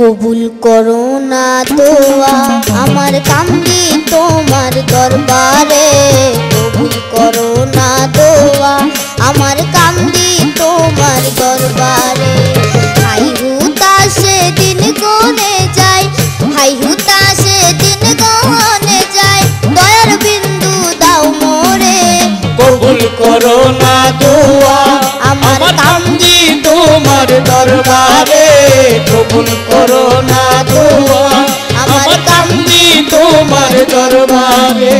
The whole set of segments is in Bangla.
কবুল করো না দোয়া আমার কান্দি তোমার দরবারে, কবুল করো না দোয়া আমার কান্দি তোমার দরবারে। হাই হুতাশে দিন গনে যায়, হাই হুতাশে দিন গনে যায়, দয়ার বিন্দু দাও মোরে। কবুল করো না দোয়া আমার কান্দি তোমার দরবারে, কবুল করো না দোয়া আমার কান্দি তোমার দরবারে।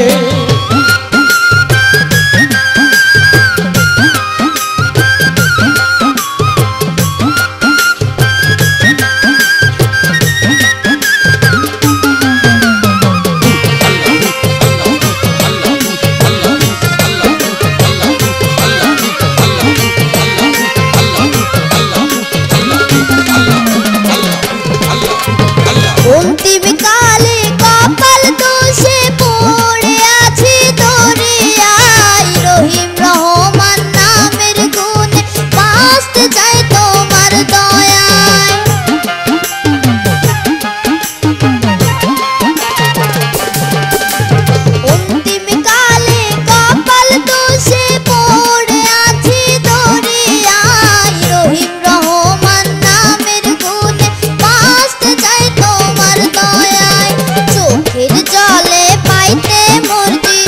অন্তিম কালে কপাল দোষে পড়ে আছি দরিয়ায়, রহিম রহমান নামের গুণে বাঁচতে চাই তোমার দয়ায়। অন্তিম কালে কপাল দোষে পড়ে আছি দরিয়ায়, রহিম রহমান নামের গুণে বাঁচতে চাই তোমার দয়ায়। চোখের জলে পাইতে মর্জি,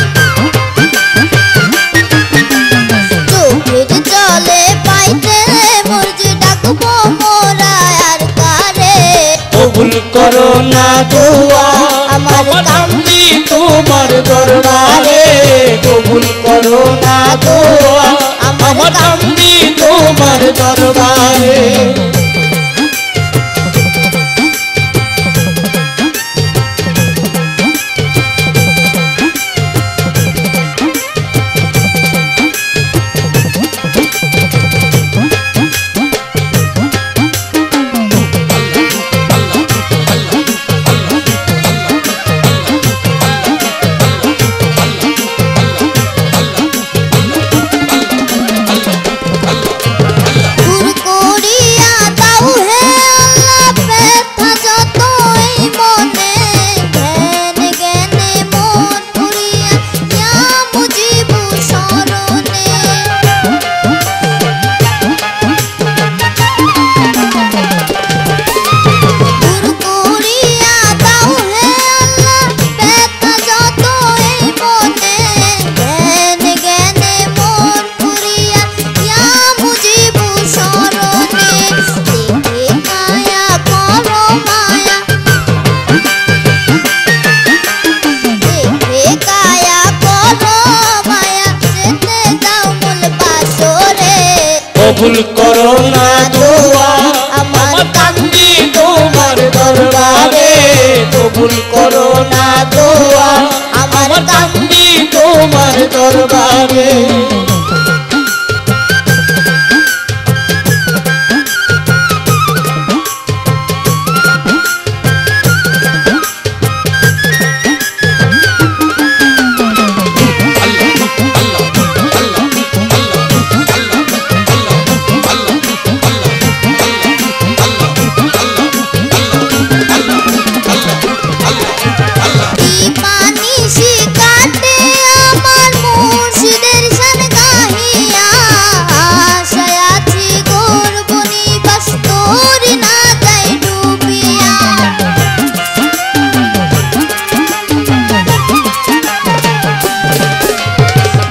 চোখের জলে পাইতে মর্জি, ডাকবো মোরা আর কারে। কবুল করো না দোয়া আমার কান্দি তোমার দরবারে, কবুল করো না দোয়া আমার কান্দি তোমার দরবারে। দূর করিয়া দাও হে আল্লাহ ব্যথা যতই মনে, ধ্যান জ্ঞানে মন পুরিয়া ইয়া মুজিবু শরণে। দূর করিয়া দাও হে আল্লাহ ব্যথা যতই মনে, ধ্যান জ্ঞানে মন পুরিয়া ইয়া মুজিবু শরণে। দেখে কায়া করো মায়া, দেখে কায়া করো মায়া, যেতে দাও মূল বাসরে। কবুল করো না দোয়া আমার কান্দি তোমার দরবারে, কবুল করো না দোয়া আমার কান্দি তোমার দরবারে। দিবানিশি কাটে আমার মুর্শিদের শান গাহিয়া, আশায় আছি গর্ব নিবাস তোর না যাই ডুবিয়া।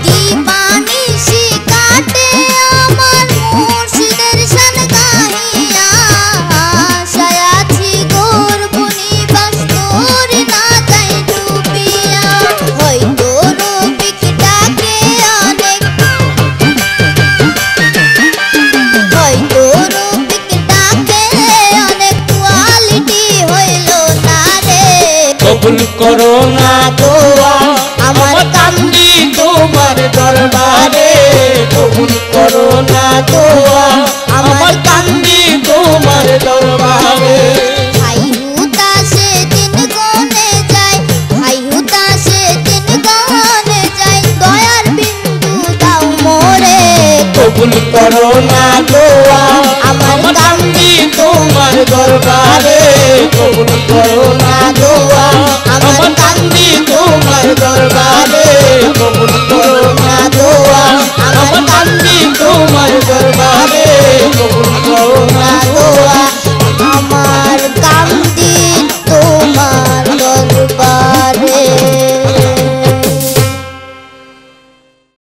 দিবানিশি কাটে আমার মুর্শিদের শান গাহিয়া, আশায় আছি গর্ব নিবাস তোর না যাই ডুবিয়া। হয়তো রফিক ডাকে অনেক, হয়তো রফিক ডাকে অনেক, কোয়ালিটি হইল না রে। কবুল করো না দোয়া আমার কান্দি তোমার দরবারে, কবুল করো না দোয়া